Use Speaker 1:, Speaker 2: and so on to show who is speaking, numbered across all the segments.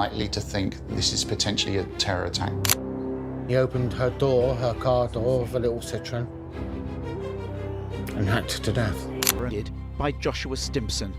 Speaker 1: Likely to think this is potentially a terror attack.
Speaker 2: He opened her door, her car door of a little Citroen, and hacked her to death.
Speaker 3: By Joshua Stimpson.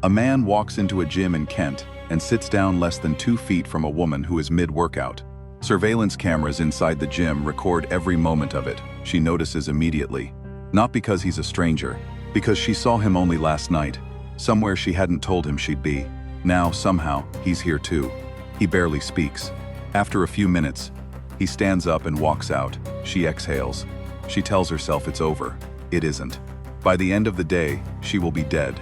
Speaker 4: A man walks into a gym in Kent and sits down less than 2 feet from a woman who is mid-workout. Surveillance cameras inside the gym record every moment of it. She notices immediately. Not because he's a stranger, because she saw him only last night, somewhere she hadn't told him she'd be. Now, somehow, he's here too. He barely speaks. After a few minutes, he stands up and walks out. She exhales. She tells herself it's over. It isn't. By the end of the day, she will be dead.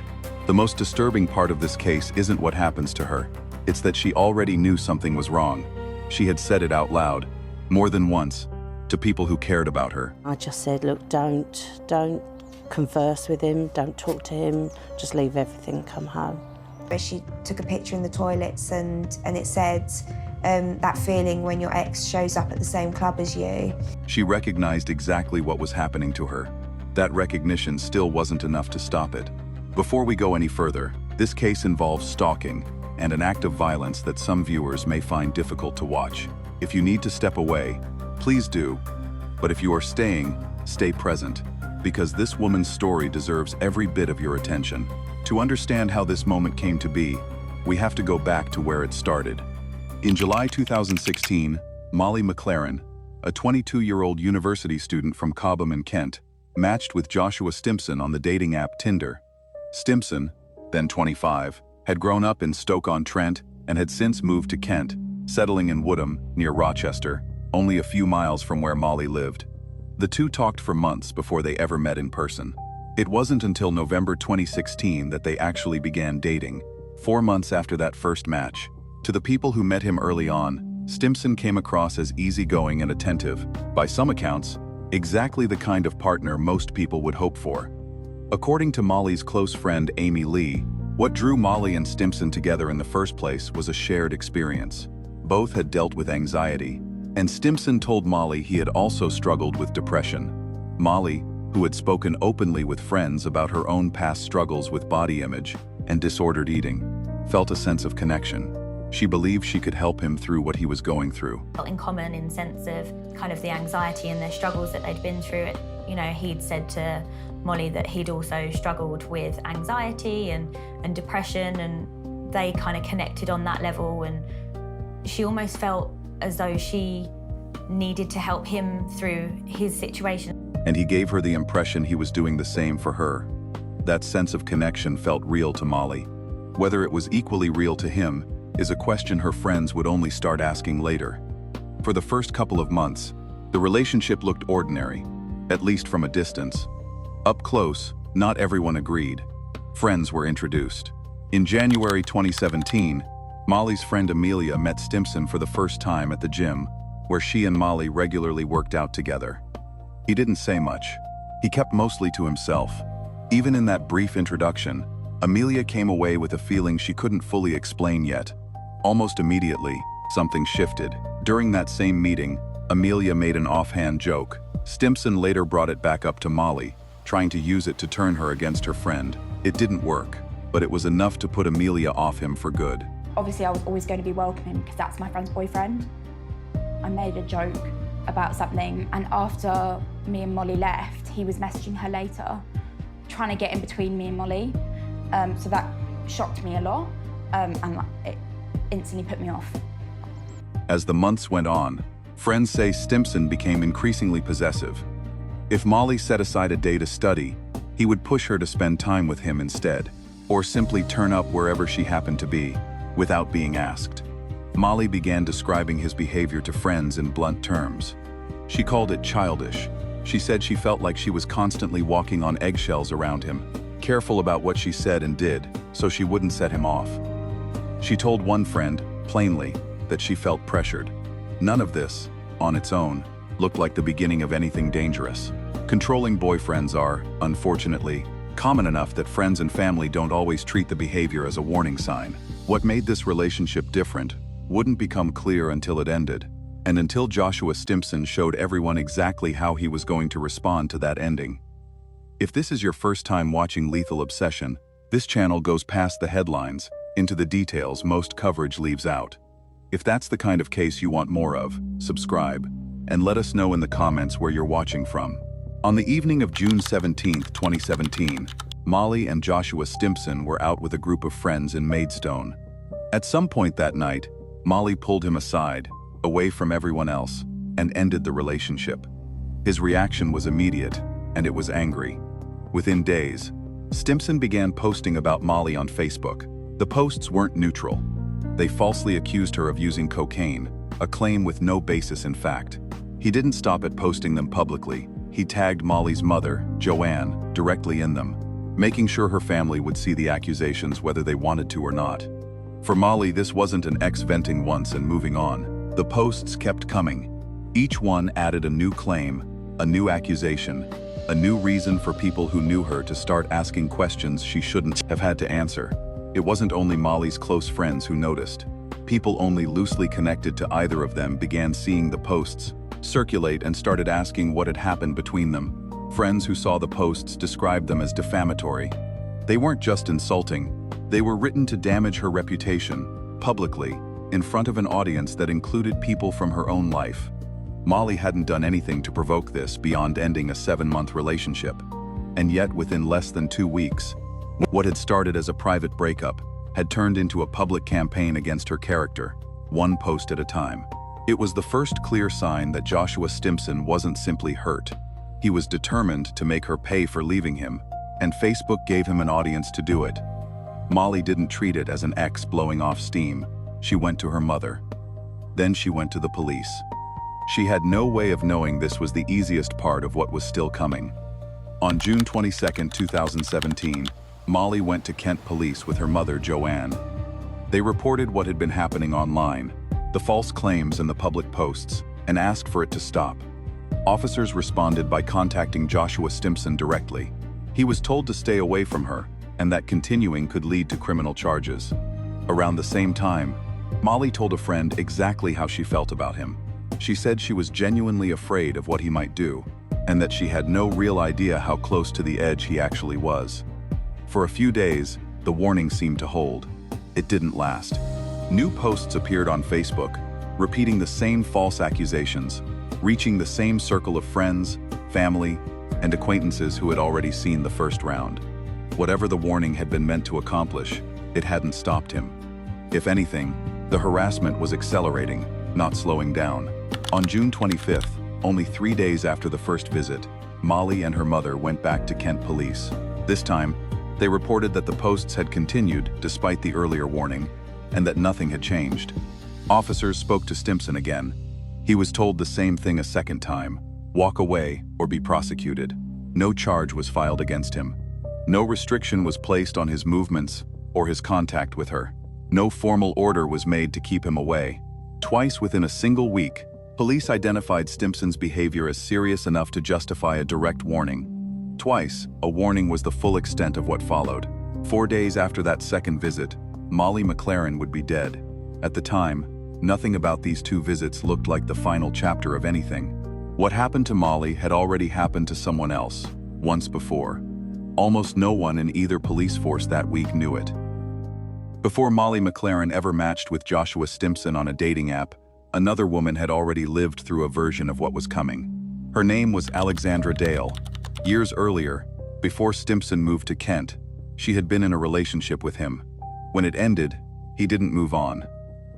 Speaker 4: The most disturbing part of this case isn't what happens to her. It's that she already knew something was wrong. She had said it out loud, more than once, to people who cared about her.
Speaker 5: I just said, look, don't converse with him, don't talk to him, just leave everything and come home.
Speaker 6: She took a picture in the toilets and it said, that feeling when your ex shows up at the same club as you.
Speaker 4: She recognized exactly what was happening to her. That recognition still wasn't enough to stop it. Before we go any further, this case involves stalking and an act of violence that some viewers may find difficult to watch. If you need to step away, please do. But if you are staying, stay present, because this woman's story deserves every bit of your attention. To understand how this moment came to be, we have to go back to where it started. In July 2016, Molly McLaren, a 22-year-old university student from Cobham in Kent, matched with Joshua Stimpson on the dating app Tinder. Stimpson, then 25, had grown up in Stoke-on-Trent and had since moved to Kent, settling in Woodham, near Rochester, only a few miles from where Molly lived. The two talked for months before they ever met in person. It wasn't until November 2016 that they actually began dating, 4 months after that first match. To the people who met him early on, Stimpson came across as easygoing and attentive, by some accounts, exactly the kind of partner most people would hope for. According to Molly's close friend Amy Lee, what drew Molly and Stimpson together in the first place was a shared experience. Both had dealt with anxiety, and Stimpson told Molly he had also struggled with depression. Molly, who had spoken openly with friends about her own past struggles with body image and disordered eating, felt a sense of connection. She believed she could help him through what he was going through.
Speaker 7: In common in sense of kind of the anxiety and the struggles that they'd been through. You know, he'd said to Molly that he'd also struggled with anxiety and depression, and they kind of connected on that level, and she almost felt as though she needed to help him through his situation.
Speaker 4: And he gave her the impression he was doing the same for her. That sense of connection felt real to Molly. Whether it was equally real to him is a question her friends would only start asking later. For the first couple of months, the relationship looked ordinary, at least from a distance. Up close, not everyone agreed. Friends were introduced. In January 2017, Molly's friend Amelia met Stimpson for the first time at the gym, where she and Molly regularly worked out together. He didn't say much. He kept mostly to himself. Even in that brief introduction, Amelia came away with a feeling she couldn't fully explain yet. Almost immediately, something shifted. During that same meeting, Amelia made an offhand joke. Stimpson later brought it back up to Molly, trying to use it to turn her against her friend. It didn't work, but it was enough to put Amelia off him for good.
Speaker 8: Obviously, I was always going to be welcoming because that's my friend's boyfriend. I made a joke about something, and after me and Molly left, he was messaging her later, trying to get in between me and Molly. So that shocked me a lot, and it instantly put me off.
Speaker 4: As the months went on, friends say Stimpson became increasingly possessive. If Molly set aside a day to study, he would push her to spend time with him instead, or simply turn up wherever she happened to be, without being asked. Molly began describing his behavior to friends in blunt terms. She called it childish. She said she felt like she was constantly walking on eggshells around him, careful about what she said and did, so she wouldn't set him off. She told one friend, plainly, that she felt pressured. None of this, on its own, looked like the beginning of anything dangerous. Controlling boyfriends are, unfortunately, common enough that friends and family don't always treat the behavior as a warning sign. What made this relationship different wouldn't become clear until it ended, and until Joshua Stimpson showed everyone exactly how he was going to respond to that ending. If this is your first time watching Lethal Obsession, this channel goes past the headlines into the details most coverage leaves out. If that's the kind of case you want more of, subscribe, and let us know in the comments where you're watching from. On the evening of June 17, 2017, Molly and Joshua Stimpson were out with a group of friends in Maidstone. At some point that night, Molly pulled him aside, away from everyone else, and ended the relationship. His reaction was immediate, and it was angry. Within days, Stimpson began posting about Molly on Facebook. The posts weren't neutral. They falsely accused her of using cocaine, a claim with no basis in fact. He didn't stop at posting them publicly. He tagged Molly's mother, Joanne, directly in them, making sure her family would see the accusations whether they wanted to or not. For Molly, this wasn't an ex venting once and moving on. The posts kept coming. Each one added a new claim, a new accusation, a new reason for people who knew her to start asking questions she shouldn't have had to answer. It wasn't only Molly's close friends who noticed. People only loosely connected to either of them began seeing the posts circulate and started asking what had happened between them. Friends who saw the posts described them as defamatory. They weren't just insulting, they were written to damage her reputation, publicly, in front of an audience that included people from her own life. Molly hadn't done anything to provoke this beyond ending a 7-month relationship. And yet, within less than 2 weeks, what had started as a private breakup had turned into a public campaign against her character, one post at a time. It was the first clear sign that Joshua Stimpson wasn't simply hurt. He was determined to make her pay for leaving him, and Facebook gave him an audience to do it. Molly didn't treat it as an ex blowing off steam. She went to her mother. Then she went to the police. She had no way of knowing this was the easiest part of what was still coming. On June 22, 2017, Molly went to Kent Police with her mother, Joanne. They reported what had been happening online, the false claims and the public posts, and asked for it to stop. Officers responded by contacting Joshua Stimpson directly. He was told to stay away from her, and that continuing could lead to criminal charges. Around the same time, Molly told a friend exactly how she felt about him. She said she was genuinely afraid of what he might do, and that she had no real idea how close to the edge he actually was. For a few days, the warning seemed to hold. It didn't last. New posts appeared on Facebook, repeating the same false accusations, reaching the same circle of friends, family, and acquaintances who had already seen the first round. Whatever the warning had been meant to accomplish, it hadn't stopped him. If anything, the harassment was accelerating, not slowing down. On June 25th, only 3 days after the first visit, Molly and her mother went back to Kent Police. This time, they reported that the posts had continued despite the earlier warning, and that nothing had changed. Officers spoke to Stimpson again. He was told the same thing a second time: walk away or be prosecuted. No charge was filed against him. No restriction was placed on his movements or his contact with her. No formal order was made to keep him away. Twice within a single week, police identified Stimpson's behavior as serious enough to justify a direct warning. Twice, a warning was the full extent of what followed. 4 days after that second visit, Molly McLaren would be dead. At the time, nothing about these 2 visits looked like the final chapter of anything. What happened to Molly had already happened to someone else, once before. Almost no one in either police force that week knew it. Before Molly McLaren ever matched with Joshua Stimpson on a dating app, another woman had already lived through a version of what was coming. Her name was Alexandra Dale. Years earlier, before Stimpson moved to Kent, she had been in a relationship with him. When it ended, he didn't move on.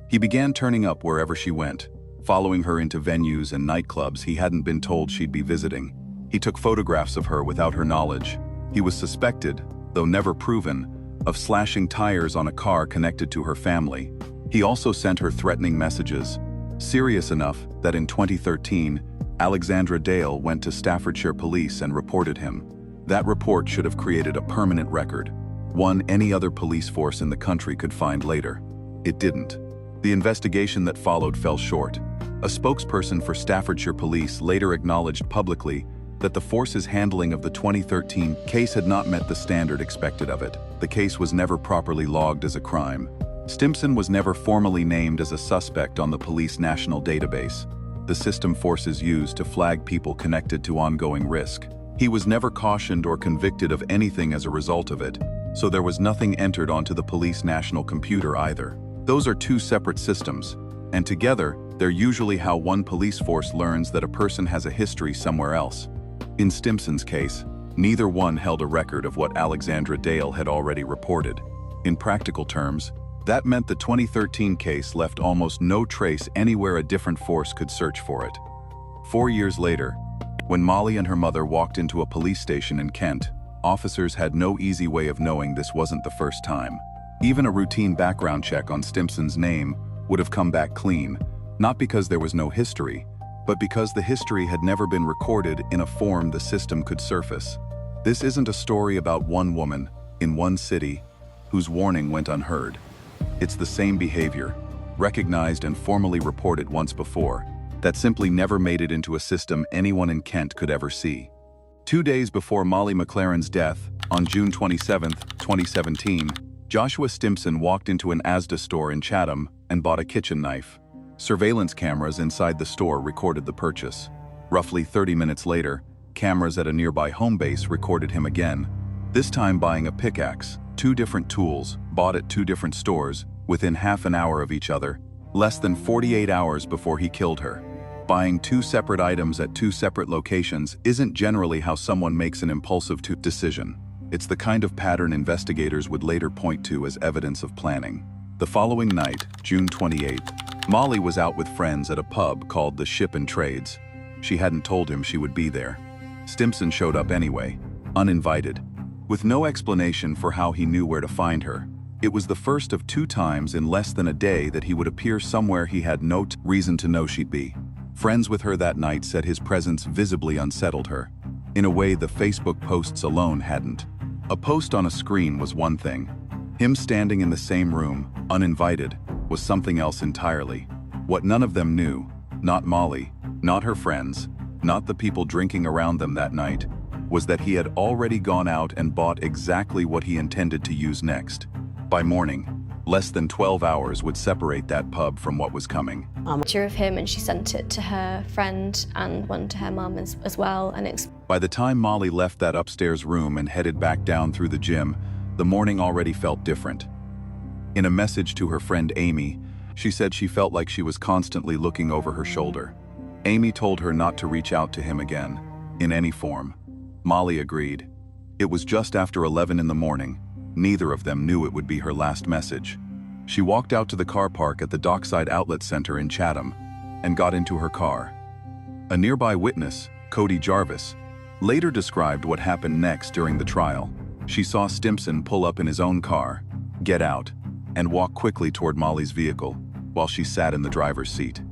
Speaker 4: He began turning up wherever she went, following her into venues and nightclubs he hadn't been told she'd be visiting. He took photographs of her without her knowledge. He was suspected, though never proven, of slashing tires on a car connected to her family. He also sent her threatening messages, serious enough that in 2013, Alexandra Dale went to Staffordshire Police and reported him. That report should have created a permanent record, one any other police force in the country could find later. It didn't. The investigation that followed fell short. A spokesperson for Staffordshire Police later acknowledged publicly that the force's handling of the 2013 case had not met the standard expected of it. The case was never properly logged as a crime. Stimpson was never formally named as a suspect on the police national database, the system forces use to flag people connected to ongoing risk. He was never cautioned or convicted of anything as a result of it. so there was nothing entered onto the police national computer either. Those are two separate systems, and together, they're usually how one police force learns that a person has a history somewhere else. In Stimpson's case, neither one held a record of what Alexandra Dale had already reported. In practical terms, that meant the 2013 case left almost no trace anywhere a different force could search for it. 4 years later, when Molly and her mother walked into a police station in Kent, officers had no easy way of knowing this wasn't the first time. Even a routine background check on Stimpson's name would have come back clean, not because there was no history, but because the history had never been recorded in a form the system could surface. This isn't a story about one woman, in one city, whose warning went unheard. It's the same behavior, recognized and formally reported once before, that simply never made it into a system anyone in Kent could ever see. 2 days before Molly McLaren's death, on June 27, 2017, Joshua Stimpson walked into an Asda store in Chatham and bought a kitchen knife. Surveillance cameras inside the store recorded the purchase. Roughly 30 minutes later, cameras at a nearby home base recorded him again, this time buying a pickaxe, 2 different tools, bought at 2 different stores, within half an hour of each other, less than 48 hours before he killed her. Buying 2 separate items at 2 separate locations isn't generally how someone makes an impulsive decision. It's the kind of pattern investigators would later point to as evidence of planning. The following night, June 28th, Molly was out with friends at a pub called the Ship and Trades. She hadn't told him she would be there. Stimpson showed up anyway, uninvited, with no explanation for how he knew where to find her. It was the first of 2 times in less than a day that he would appear somewhere he had no reason to know she'd be. Friends with her that night said his presence visibly unsettled her, in a way the Facebook posts alone hadn't. A post on a screen was one thing. Him standing in the same room, uninvited, was something else entirely. What none of them knew, not Molly, not her friends, not the people drinking around them that night, was that he had already gone out and bought exactly what he intended to use next. By morning, less than 12 hours would separate that pub from what was coming.
Speaker 9: Picture of him, and she sent it to her friend and one to her mum as well. And
Speaker 4: by the time Molly left that upstairs room and headed back down through the gym, the morning already felt different. In a message to her friend Amy, she said she felt like she was constantly looking over her shoulder. Amy told her not to reach out to him again, in any form. Molly agreed. It was just after 11 in the morning. Neither of them knew it would be her last message. She walked out to the car park at the Dockside Outlet Center in Chatham and got into her car. A nearby witness, Cody Jarvis, later described what happened next during the trial. She saw Stimpson pull up in his own car, get out, and walk quickly toward Molly's vehicle while she sat in the driver's seat.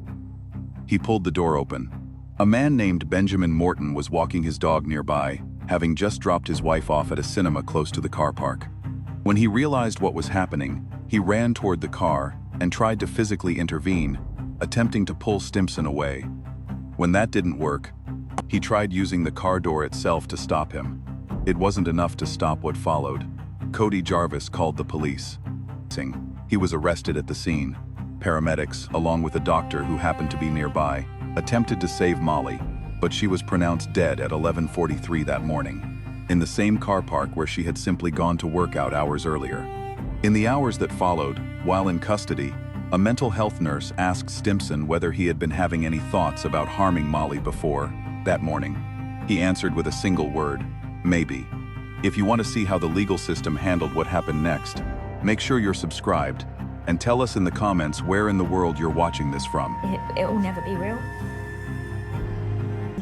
Speaker 4: He pulled the door open. A man named Benjamin Morton was walking his dog nearby, having just dropped his wife off at a cinema close to the car park. When he realized what was happening, he ran toward the car and tried to physically intervene, attempting to pull Stimpson away. When that didn't work, he tried using the car door itself to stop him. It wasn't enough to stop what followed. Cody Jarvis called the police. He was arrested at the scene. Paramedics, along with a doctor who happened to be nearby, attempted to save Molly, but she was pronounced dead at 11:43 that morning, in the same car park where she had simply gone to work out hours earlier. In the hours that followed, while in custody, a mental health nurse asked Stimpson whether he had been having any thoughts about harming Molly before that morning. He answered with a single word, maybe. If you want to see how the legal system handled what happened next, make sure you're subscribed and tell us in the comments where in the world you're watching this from.
Speaker 7: It will never be real.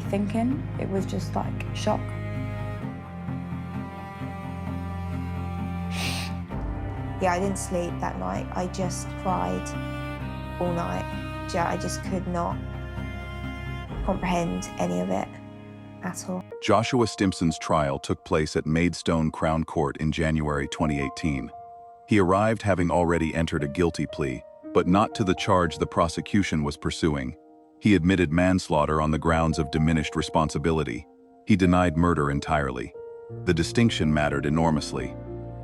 Speaker 8: Thinking, it was just like shock.
Speaker 6: Yeah, I didn't sleep that night. I just cried all night. Yeah, I just could not comprehend any of it at all.
Speaker 4: Joshua Stimpson's trial took place at Maidstone Crown Court in January 2018. He arrived having already entered a guilty plea, but not to the charge the prosecution was pursuing. He admitted manslaughter on the grounds of diminished responsibility. He denied murder entirely. The distinction mattered enormously.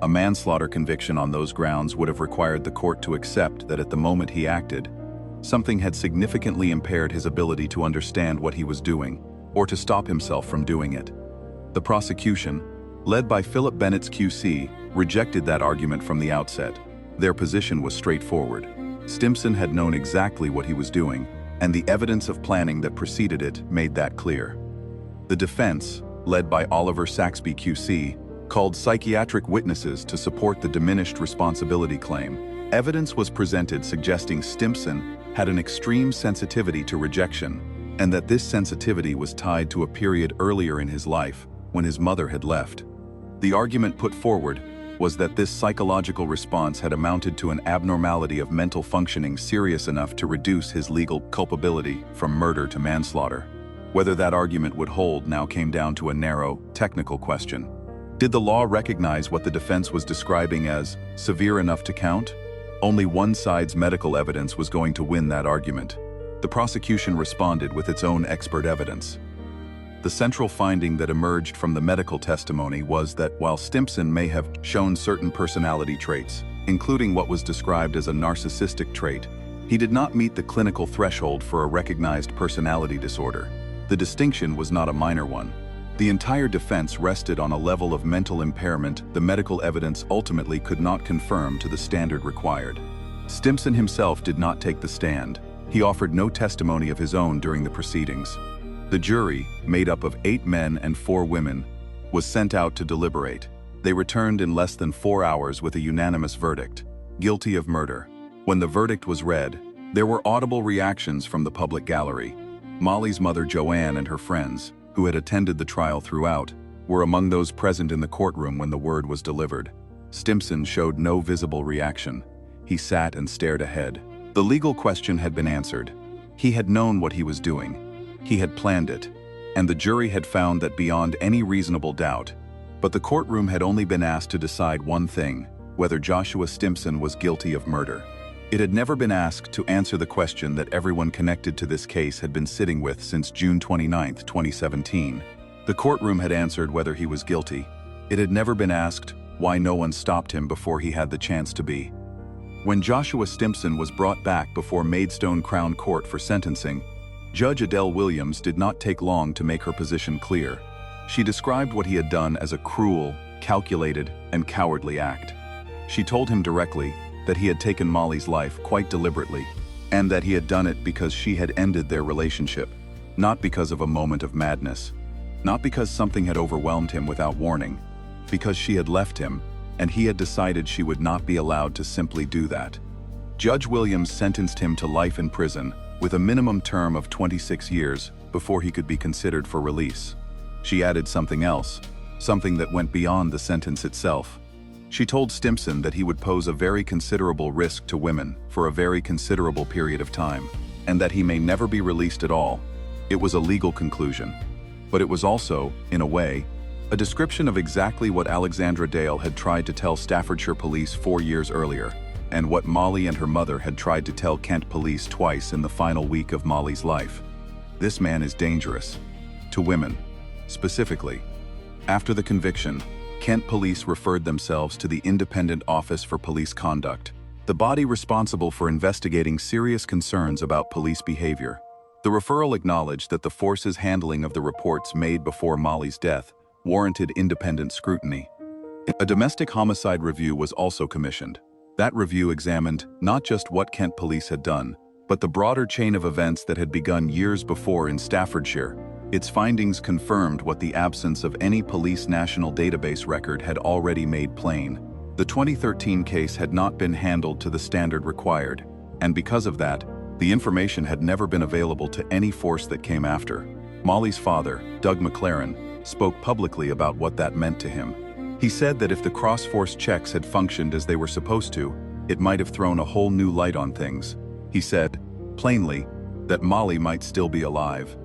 Speaker 4: A manslaughter conviction on those grounds would have required the court to accept that at the moment he acted, something had significantly impaired his ability to understand what he was doing, or to stop himself from doing it. The prosecution, led by Philip Bennett's QC, rejected that argument from the outset. Their position was straightforward. Stimpson had known exactly what he was doing, and the evidence of planning that preceded it made that clear. The defense, led by Oliver Saxby QC, called psychiatric witnesses to support the diminished responsibility claim. Evidence was presented suggesting Stimpson had an extreme sensitivity to rejection, and that this sensitivity was tied to a period earlier in his life when his mother had left. The argument put forward was that this psychological response had amounted to an abnormality of mental functioning serious enough to reduce his legal culpability from murder to manslaughter. Whether that argument would hold now came down to a narrow, technical question. Did the law recognize what the defense was describing as severe enough to count? Only one side's medical evidence was going to win that argument. The prosecution responded with its own expert evidence. The central finding that emerged from the medical testimony was that while Stimpson may have shown certain personality traits, including what was described as a narcissistic trait, he did not meet the clinical threshold for a recognized personality disorder. The distinction was not a minor one. The entire defense rested on a level of mental impairment the medical evidence ultimately could not confirm to the standard required. Stimpson himself did not take the stand. He offered no testimony of his own during the proceedings. The jury, made up of 8 men and 4 women, was sent out to deliberate. They returned in less than 4 hours with a unanimous verdict: guilty of murder. When the verdict was read, there were audible reactions from the public gallery. Molly's mother Joanne and her friends, who had attended the trial throughout, were among those present in the courtroom when the word was delivered. Stimpson showed no visible reaction. He sat and stared ahead. The legal question had been answered. He had known what he was doing. He had planned it, and the jury had found that beyond any reasonable doubt. But the courtroom had only been asked to decide one thing: whether Joshua Stimpson was guilty of murder. It had never been asked to answer the question that everyone connected to this case had been sitting with since June 29, 2017. The courtroom had answered whether he was guilty. It had never been asked why no one stopped him before he had the chance to be. When Joshua Stimpson was brought back before Maidstone Crown Court for sentencing, Judge Adele Williams did not take long to make her position clear. She described what he had done as a cruel, calculated, and cowardly act. She told him directly that he had taken Molly's life quite deliberately, and that he had done it because she had ended their relationship, not because of a moment of madness, not because something had overwhelmed him without warning, because she had left him, and he had decided she would not be allowed to simply do that. Judge Williams sentenced him to life in prison, with a minimum term of 26 years before he could be considered for release. She added something else, something that went beyond the sentence itself. She told Stimpson that he would pose a very considerable risk to women for a very considerable period of time, and that he may never be released at all. It was a legal conclusion, but it was also, in a way, a description of exactly what Alexandra Dale had tried to tell Staffordshire police 4 years earlier, and what Molly and her mother had tried to tell Kent police twice in the final week of Molly's life. This man is dangerous. To women, specifically. After the conviction, Kent police referred themselves to the Independent Office for Police Conduct, the body responsible for investigating serious concerns about police behavior. The referral acknowledged that the force's handling of the reports made before Molly's death warranted independent scrutiny. A domestic homicide review was also commissioned. That review examined not just what Kent police had done, but the broader chain of events that had begun years before in Staffordshire. Its findings confirmed what the absence of any police national database record had already made plain. The 2013 case had not been handled to the standard required, and because of that, the information had never been available to any force that came after. Molly's father, Doug McLaren, spoke publicly about what that meant to him. He said that if the cross-force checks had functioned as they were supposed to, it might have thrown a whole new light on things. He said, plainly, that Molly might still be alive.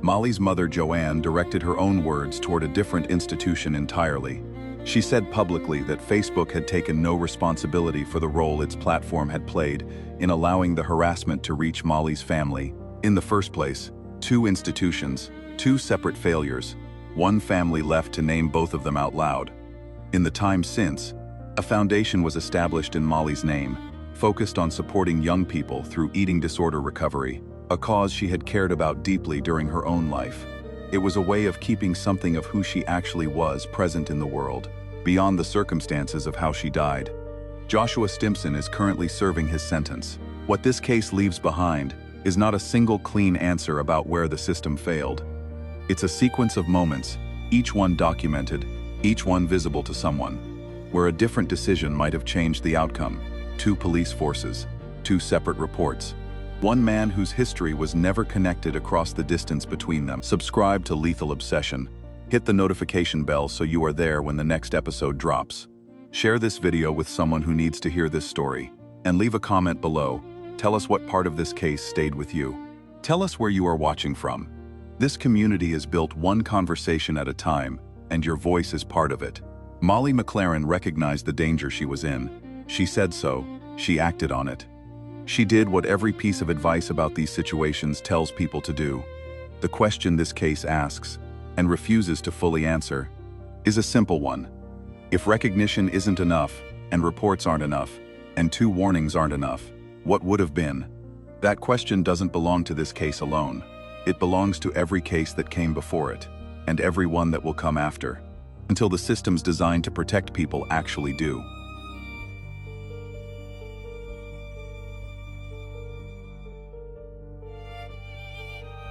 Speaker 4: Molly's mother, Joanne, directed her own words toward a different institution entirely. She said publicly that Facebook had taken no responsibility for the role its platform had played in allowing the harassment to reach Molly's family. In the first place, 2 institutions, 2 separate failures, 1 family left to name both of them out loud. In the time since, a foundation was established in Molly's name, focused on supporting young people through eating disorder recovery, a cause she had cared about deeply during her own life. It was a way of keeping something of who she actually was present in the world, beyond the circumstances of how she died. Joshua Stimpson is currently serving his sentence. What this case leaves behind is not a single clean answer about where the system failed. It's a sequence of moments, each one documented, each one visible to someone, where a different decision might have changed the outcome. 2 police forces, 2 separate reports. One man whose history was never connected across the distance between them. Subscribe to Lethal Obsession. Hit the notification bell so you are there when the next episode drops. Share this video with someone who needs to hear this story. And leave a comment below. Tell us what part of this case stayed with you. Tell us where you are watching from. This community is built one conversation at a time, and your voice is part of it. Molly McLaren recognized the danger she was in. She said so. She acted on it. She did what every piece of advice about these situations tells people to do. The question this case asks, and refuses to fully answer, is a simple one. If recognition isn't enough, and reports aren't enough, and 2 warnings aren't enough, what would have been? That question doesn't belong to this case alone. It belongs to every case that came before it, and every one that will come after, until the systems designed to protect people actually do.